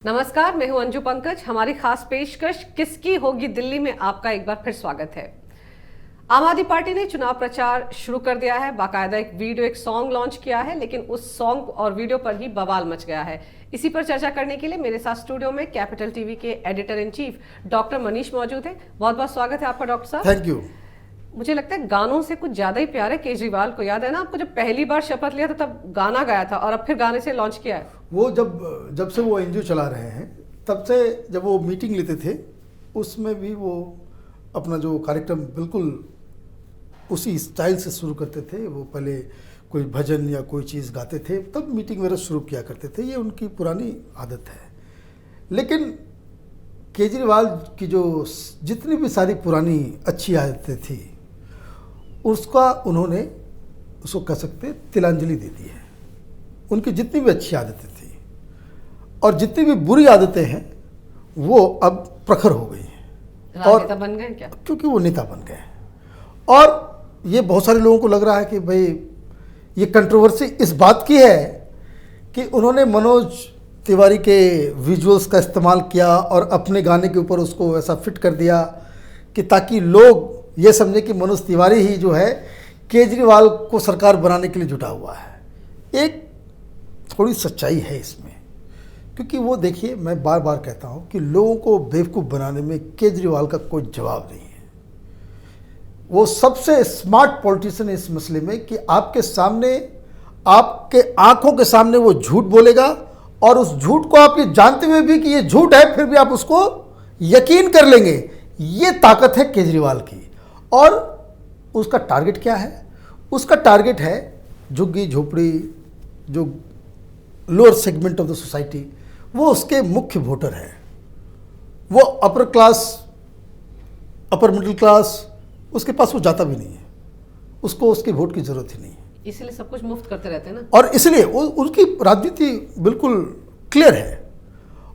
नमस्कार, मैं हूं अंजू पंकज। हमारी खास पेशकश किसकी होगी दिल्ली में आपका एक बार फिर स्वागत है। आम आदमी पार्टी ने चुनाव प्रचार शुरू कर दिया है। बाकायदा एक सॉन्ग लॉन्च किया है, लेकिन उस सॉन्ग और वीडियो पर ही बवाल मच गया है। इसी पर चर्चा करने के लिए मेरे साथ स्टूडियो में कैपिटल टीवी के editor in chief doctor Manish मौजूद है। बहुत बहुत स्वागत है आपका डॉक्टर साहब। Thank you. मुझे लगता है गानों से कुछ ज्यादा ही प्यार है केजरीवाल को। याद है ना आपको, जब पहली बार शपथ लिया था तब गाना गाया था और अब फिर गाने से लॉन्च किया है। वो जब से वो एनजीओ चला रहे हैं तब से जब वो मीटिंग लेते थे उसमें भी वो अपना जो कार्यक्रम बिल्कुल उसी स्टाइल से शुरू करते थे। वो पहले कोई भजन या कोई चीज़ गाते थे तब मीटिंग वगैरह शुरू किया करते थे। ये उनकी पुरानी आदत है। लेकिन केजरीवाल की जो जितनी भी सारी पुरानी अच्छी आदतें थी उसका उन्होंने उसको कह सकते तिलांजलि दे दी है। उनकी जितनी भी अच्छी आदतें थी और जितनी भी बुरी आदतें हैं वो अब प्रखर हो गई हैं और नेता बन गए क्या? क्योंकि वो नेता बन गए हैं। और ये बहुत सारे लोगों को लग रहा है कि भाई ये कंट्रोवर्सी इस बात की है कि उन्होंने मनोज तिवारी के विजुअल्स का इस्तेमाल किया और अपने गाने के ऊपर उसको ऐसा फिट कर दिया कि ताकि लोग ये समझे कि मनोज तिवारी ही जो है केजरीवाल को सरकार बनाने के लिए जुटा हुआ है। एक थोड़ी सच्चाई है इसमें, क्योंकि वो देखिए, मैं बार बार कहता हूँ कि लोगों को बेवकूफ़ बनाने में केजरीवाल का कोई जवाब नहीं है। वो सबसे स्मार्ट पॉलिटिशियन है इस मसले में कि आपके सामने, आपके आंखों के सामने वो झूठ बोलेगा और उस झूठ को आप ये जानते हुए भी कि ये झूठ है फिर भी आप उसको यकीन कर लेंगे। ये ताकत है केजरीवाल की। और उसका टारगेट क्या है? उसका टारगेट है झुग्गी झोपड़ी, जो lower segment of the society, वो उसके मुख्य वोटर है। वो upper class, upper middle class, उसके पास वो जाता भी नहीं है। उसको उसके वोट की जरूरत ही नहीं है। इसीलिए सब कुछ मुफ्त करते रहते हैं ना। और इसलिए उनकी राजनीति बिल्कुल क्लियर है।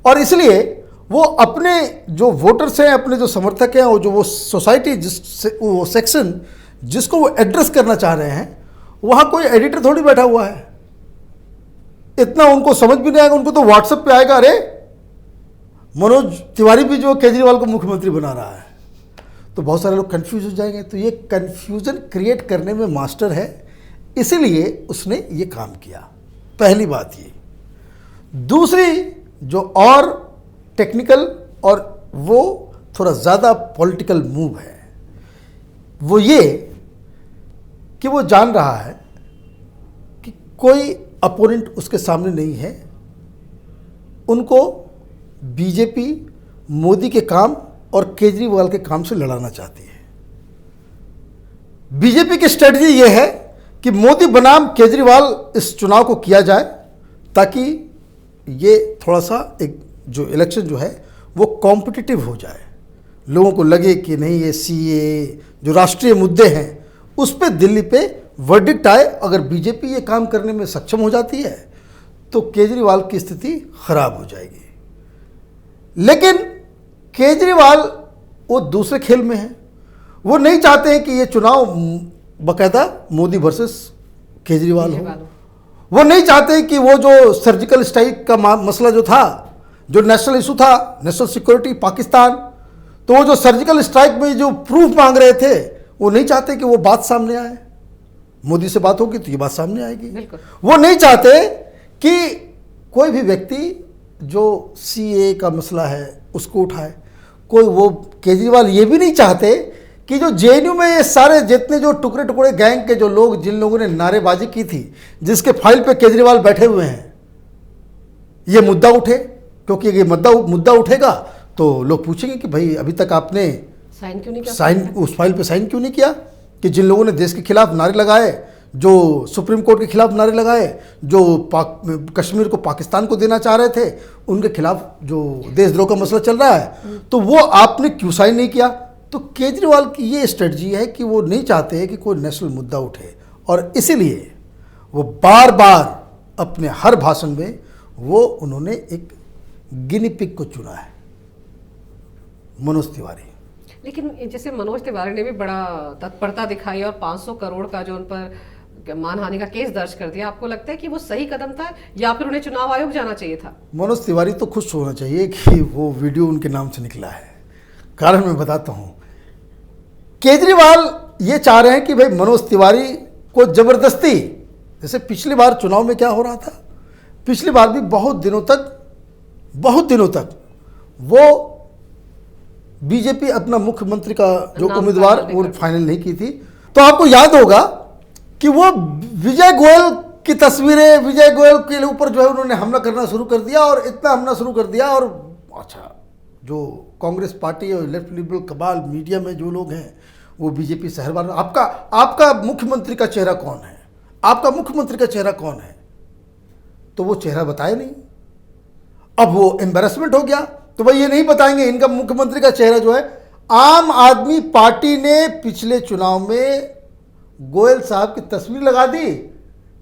और इसलिए वो अपने जो वोटर्स हैं, अपने जो समर्थक हैं, और जो वो सोसाइटी वो सेक्शन जिसको वो एड्रेस करना चाह रहे हैं, वहाँ कोई एडिटर थोड़ी बैठा हुआ है। इतना उनको समझ भी नहीं आएगा। उनको तो व्हाट्सएप पे आएगा, अरे मनोज तिवारी भी जो केजरीवाल को मुख्यमंत्री बना रहा है। तो बहुत सारे लोग कंफ्यूज हो जाएंगे। तो ये कंफ्यूजन क्रिएट करने में मास्टर है, इसीलिए उसने ये काम किया। पहली बात ये। दूसरी जो और टेक्निकल और वो थोड़ा ज़्यादा पॉलिटिकल मूव है, वो ये कि वो जान रहा है कि कोई अपोनेंट उसके सामने नहीं है। उनको बीजेपी मोदी के काम और केजरीवाल के काम से लड़ाना चाहती है। बीजेपी की स्ट्रेटजी ये है कि मोदी बनाम केजरीवाल इस चुनाव को किया जाए ताकि ये थोड़ा सा एक जो इलेक्शन जो है वो कॉम्पिटिटिव हो जाए। लोगों को लगे कि नहीं, ये सीए जो राष्ट्रीय मुद्दे हैं उस पे दिल्ली पे वर्डिक्ट आए। अगर बीजेपी ये काम करने में सक्षम हो जाती है तो केजरीवाल की स्थिति खराब हो जाएगी। लेकिन केजरीवाल वो दूसरे खेल में है। वो नहीं चाहते हैं कि ये चुनाव बाकायदा मोदी वर्सेस केजरीवाल हो। वो नहीं चाहते कि वो जो सर्जिकल स्ट्राइक का मसला जो था, जो नेशनल इशू था, नेशनल सिक्योरिटी पाकिस्तान, तो वो जो सर्जिकल स्ट्राइक में जो प्रूफ मांग रहे थे, वो नहीं चाहते कि वो बात सामने आए। मोदी से बात होगी तो ये बात सामने आएगी। वो नहीं चाहते कि कोई भी व्यक्ति जो सीए का मसला है उसको उठाए। कोई वो केजरीवाल ये भी नहीं चाहते कि जो जेएनयू में ये सारे जितने जो टुकड़े टुकड़े गैंग के जो लोग, जिन लोगों ने नारेबाजी की थी, जिसके फाइल पे केजरीवाल बैठे हुए हैं, ये मुद्दा उठे। क्योंकि ये मुद्दा उठेगा तो लोग पूछेंगे कि भाई अभी तक आपने साइन क्यों नहीं किया? साइन उस फाइल पे साइन क्यों नहीं किया? कि जिन लोगों ने देश के खिलाफ नारे लगाए, जो सुप्रीम कोर्ट के खिलाफ नारे लगाए, जो कश्मीर को पाकिस्तान को देना चाह रहे थे, उनके खिलाफ जो देशद्रोह का मसला चल रहा है, तो वो आपने क्यों साइन नहीं किया? तो केजरीवाल की ये स्ट्रेटजी है कि वो नहीं चाहते हैं कि कोई नेशनल मुद्दा उठे। और इसीलिए वो बार बार अपने हर भाषण में वो उन्होंने एक गिनी पिग को चुना है, मनोज तिवारी। लेकिन जैसे मनोज तिवारी ने भी बड़ा तत्परता दिखाई और 500 करोड़ का जो उन पर मानहानि का केस दर्ज कर दिया, आपको लगता है कि वो सही कदम था या फिर उन्हें चुनाव आयोग जाना चाहिए था? मनोज तिवारी तो खुश होना चाहिए कि वो वीडियो उनके नाम से निकला है। कारण मैं बताता हूँ, केजरीवाल ये चाह रहे हैं कि भाई मनोज तिवारी को जबरदस्ती, जैसे पिछली बार चुनाव में क्या हो रहा था, पिछली बार भी बहुत दिनों तक वो बीजेपी अपना मुख्यमंत्री का जो उम्मीदवार वो फाइनल नहीं की थी। तो आपको याद होगा कि वो विजय गोयल की तस्वीरें, विजय गोयल के ऊपर जो है उन्होंने हमला करना शुरू कर दिया, और इतना हमला शुरू कर दिया। और अच्छा, जो कांग्रेस पार्टी और लेफ्ट लिबरल कबाल मीडिया में जो लोग हैं वो बीजेपी शहरवार, आपका मुख्यमंत्री का चेहरा कौन है, आपका मुख्यमंत्री का चेहरा कौन है, तो वो चेहरा बताया नहीं। अब वो एम्बेरसमेंट हो गया, तो भाई ये नहीं बताएंगे इनका मुख्यमंत्री का चेहरा जो है। आम आदमी पार्टी ने पिछले चुनाव में गोयल साहब की तस्वीर लगा दी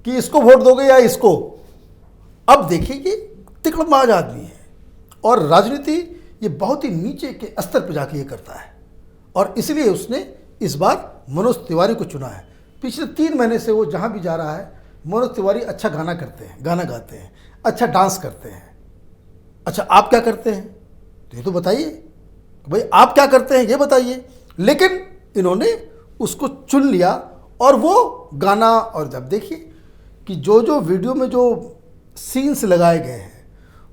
कि इसको वोट दोगे या इसको। अब देखिए कि तिकड़मबाज आदमी है, और राजनीति ये बहुत ही नीचे के स्तर पर जाके ये करता है, और इसलिए उसने इस बार मनोज तिवारी को चुना है। पिछले 3 महीने से वो जहाँ भी जा रहा है, मनोज तिवारी अच्छा गाना करते हैं, गाना गाते हैं, अच्छा डांस करते हैं। अच्छा, आप क्या करते हैं तो ये तो बताइए भाई, आप क्या करते हैं ये बताइए। लेकिन इन्होंने उसको चुन लिया और वो गाना, और जब देखिए कि जो वीडियो में जो सीन्स लगाए गए हैं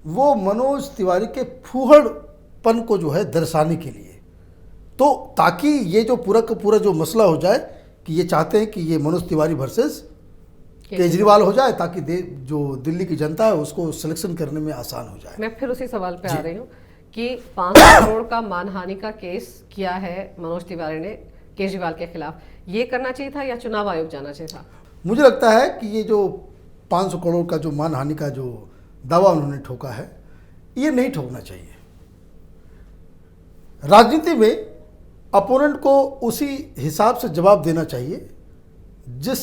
वो मनोज तिवारी के फूहड़पन को जो है दर्शाने के लिए, तो ताकि ये जो पूरा का पूरा जो मसला हो जाए कि ये चाहते हैं कि ये मनोज तिवारी वर्सेस केजरीवाल हो जाए, ताकि जो दिल्ली की जनता है उसको सिलेक्शन करने में आसान हो जाए। मैं फिर उसी सवाल पे आ रही हूँ कि 500 करोड़ का मानहानि का केस किया है मनोज तिवारी ने केजरीवाल के खिलाफ, ये करना चाहिए था या चुनाव आयोग जाना चाहिए था? मुझे लगता है कि ये जो 500 करोड़ का जो मानहानि का जो दावा उन्होंने ठोका है, ये नहीं ठोकना चाहिए। राजनीति में अपोनेंट को उसी हिसाब से जवाब देना चाहिए जिस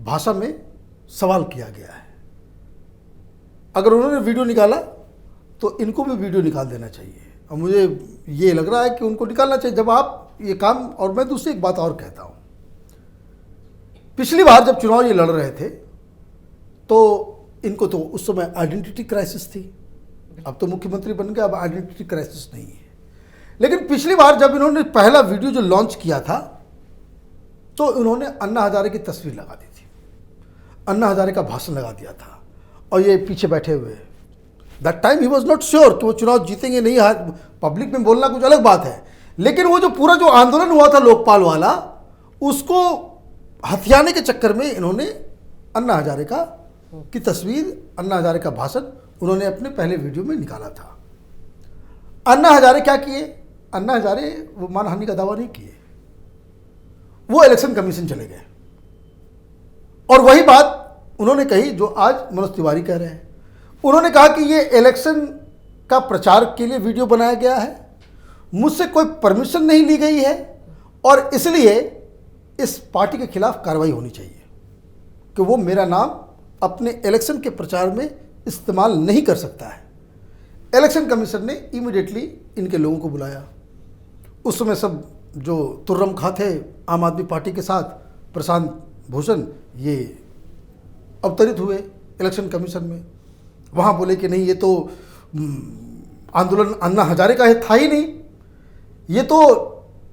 भाषा में सवाल किया गया है। अगर उन्होंने वीडियो निकाला तो इनको भी वीडियो निकाल देना चाहिए, और मुझे ये लग रहा है कि उनको निकालना चाहिए जब आप ये काम। और मैं दूसरी एक बात और कहता हूँ, पिछली बार जब चुनाव ये लड़ रहे थे तो इनको तो उस समय आइडेंटिटी क्राइसिस थी, अब तो मुख्यमंत्री बन गए, अब आइडेंटिटी क्राइसिस नहीं है। लेकिन पिछली बार जब इन्होंने पहला वीडियो जो लॉन्च किया था तो इन्होंने अन्ना हजारे की तस्वीर लगा दी थी, अन्ना हजारे का भाषण लगा दिया था, और ये पीछे बैठे हुए। That time he was not sure कि वो चुनाव जीतेंगे नहीं। पब्लिक में बोलना कुछ अलग बात है, लेकिन वो जो पूरा जो आंदोलन हुआ था लोकपाल वाला, उसको हथियाने के चक्कर में इन्होंने अन्ना हजारे का की तस्वीर, अन्ना हजारे का भाषण उन्होंने अपने पहले वीडियो में निकाला था। अन्ना हजारे क्या किए? अन्ना हजारे वो मानहानि का दावा नहीं किए, वो इलेक्शन कमीशन चले गए, और वही बात उन्होंने कही जो आज मनोज तिवारी कह रहे हैं। उन्होंने कहा कि ये इलेक्शन का प्रचार के लिए वीडियो बनाया गया है, मुझसे कोई परमिशन नहीं ली गई है, और इसलिए इस पार्टी के खिलाफ कार्रवाई होनी चाहिए कि वो मेरा नाम अपने इलेक्शन के प्रचार में इस्तेमाल नहीं कर सकता है। इलेक्शन कमीशन ने इमीडिएटली इनके लोगों को बुलाया। उस समय सब जो तुर्रम खा थे आम आदमी पार्टी के साथ, प्रशांत भूषण, ये अवतरित हुए इलेक्शन कमीशन में। वहाँ बोले कि नहीं, ये तो आंदोलन अन्ना हजारे का था ही नहीं, ये तो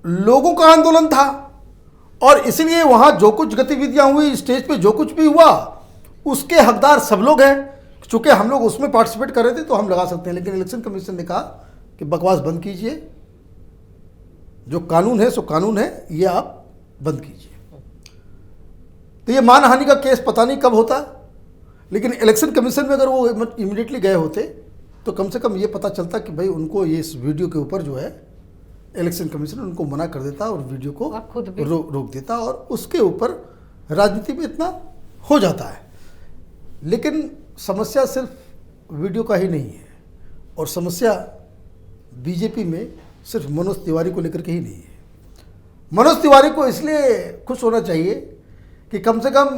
लोगों का आंदोलन था, और इसलिए वहाँ जो कुछ गतिविधियाँ हुई, स्टेज पे जो कुछ भी हुआ, उसके हकदार सब लोग हैं। चूँकि हम लोग उसमें पार्टिसिपेट कर रहे थे तो हम लगा सकते हैं, लेकिन इलेक्शन कमीशन ने कहा कि बकवास बंद कीजिए, जो कानून है सो कानून है, ये आप बंद कीजिए। तो ये मानहानि का केस पता नहीं कब होता, लेकिन इलेक्शन कमीशन में अगर वो इमीडिएटली गए होते तो कम से कम ये पता चलता कि भाई उनको ये इस वीडियो के ऊपर जो है इलेक्शन कमीशन उनको मना कर देता और वीडियो को रोक देता, और उसके ऊपर राजनीति में इतना हो जाता है। लेकिन समस्या सिर्फ वीडियो का ही नहीं है, और समस्या बीजेपी में सिर्फ मनोज तिवारी को लेकर के ही नहीं है। मनोज तिवारी को इसलिए खुश होना चाहिए कि कम से कम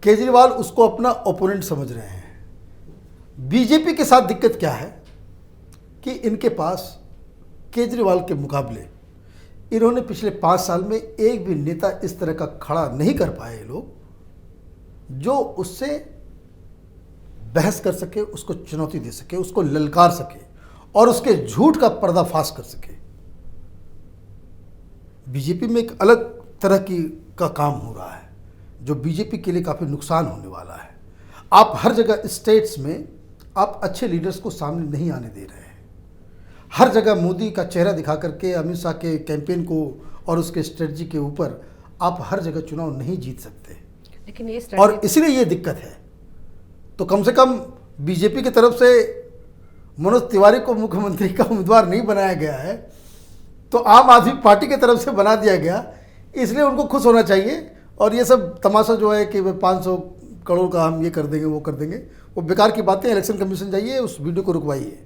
केजरीवाल उसको अपना ओपोनेंट समझ रहे हैं। बीजेपी के साथ दिक्कत क्या है कि इनके पास केजरीवाल के मुकाबले इन्होंने पिछले 5 साल में एक भी नेता इस तरह का खड़ा नहीं कर पाए लोग, जो उससे बहस कर सके, उसको चुनौती दे सके, उसको ललकार सके और उसके झूठ का पर्दाफाश कर सके। बीजेपी में एक अलग तरह का काम हो रहा है जो बीजेपी के लिए काफ़ी नुकसान होने वाला है। आप हर जगह स्टेट्स में आप अच्छे लीडर्स को सामने नहीं आने दे रहे हैं। हर जगह मोदी का चेहरा दिखा करके अमित शाह के कैंपेन को और उसके स्ट्रेटजी के ऊपर आप हर जगह चुनाव नहीं जीत सकते। लेकिन ये और इसलिए ये दिक्कत है। तो कम से कम बीजेपी की तरफ से मनोज तिवारी को मुख्यमंत्री का उम्मीदवार नहीं बनाया गया है, तो आम आदमी पार्टी की तरफ से बना दिया गया, इसलिए उनको खुश होना चाहिए। और ये सब तमाशा जो है कि 500 करोड़ का हम ये कर देंगे वो कर देंगे, वो बेकार की बातें। इलेक्शन कमीशन जाइए, उस वीडियो को रुकवाइए।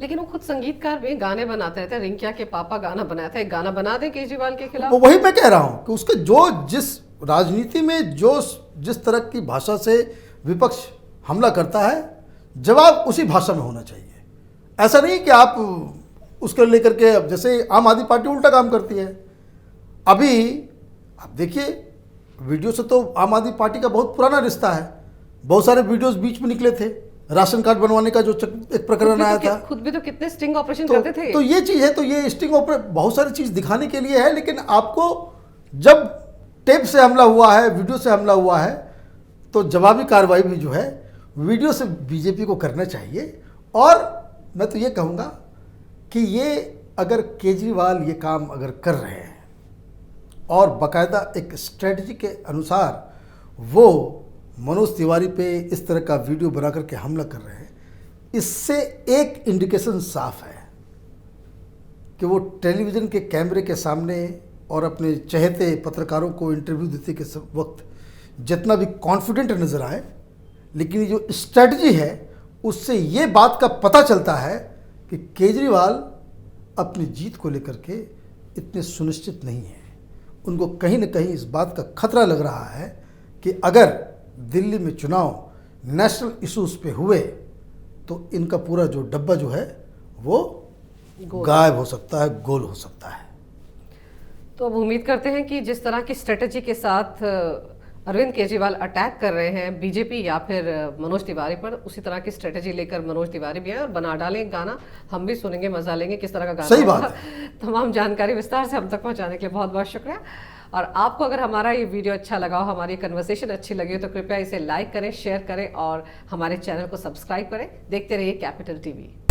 लेकिन वो खुद संगीतकार भी गाने बनाते रहते हैं। रिंकिया के पापा गाना बनाया था, एक गाना बना दें केजरीवाल के खिलाफ। वही मैं कह रहा हूँ कि उसके जो जिस राजनीति में जो जिस तरह की भाषा से विपक्ष हमला करता है, जवाब उसी भाषा में होना चाहिए। ऐसा नहीं कि आप उसको लेकर के, अब जैसे आम आदमी पार्टी उल्टा काम करती है। अभी आप देखिए, वीडियो से तो आम आदमी पार्टी का बहुत पुराना रिश्ता है। बहुत सारे वीडियोस बीच में निकले थे, राशन कार्ड बनवाने का जो एक प्रकरण आया था। खुद भी तो कितने स्टिंग ऑपरेशन करते थे। तो ये चीज़ है, तो ये स्टिंग ऑपरेशन बहुत सारी चीज़ दिखाने के लिए है। लेकिन आपको जब टेप से हमला हुआ है, वीडियो से हमला हुआ है, तो जवाबी कार्रवाई भी जो है वीडियो से बीजेपी को करना चाहिए। और मैं तो ये कहूँगा कि ये अगर केजरीवाल ये काम अगर कर रहे हैं और बाकायदा एक स्ट्रेटजी के अनुसार वो मनोज तिवारी पे इस तरह का वीडियो बना करके हमला कर रहे हैं, इससे एक इंडिकेशन साफ है कि वो टेलीविज़न के कैमरे के सामने और अपने चहेते पत्रकारों को इंटरव्यू देते के वक्त जितना भी कॉन्फिडेंट नज़र आए, लेकिन जो स्ट्रेटजी है उससे ये बात का पता चलता है कि केजरीवाल अपनी जीत को लेकर के इतने सुनिश्चित नहीं है। उनको कहीं ना कहीं इस बात का खतरा लग रहा है कि अगर दिल्ली में चुनाव नेशनल इश्यूज पे हुए तो इनका पूरा जो डब्बा जो है वो गायब हो सकता है, गोल हो सकता है। तो अब उम्मीद करते हैं कि जिस तरह की स्ट्रेटजी के साथ अरविंद केजरीवाल अटैक कर रहे हैं बीजेपी या फिर मनोज तिवारी पर, उसी तरह की स्ट्रेटजी लेकर मनोज तिवारी भी आए और बना डालें गाना। हम भी सुनेंगे, मजा लेंगे किस तरह का गाना। सही बात है। तमाम जानकारी विस्तार से हम तक पहुंचाने के लिए बहुत बहुत शुक्रिया। और आपको अगर हमारा ये वीडियो अच्छा लगा हो, हमारी कन्वर्सेशन अच्छी लगी हो, तो कृपया इसे लाइक करें, शेयर करें और हमारे चैनल को सब्सक्राइब करें। देखते रहिए कैपिटल टीवी।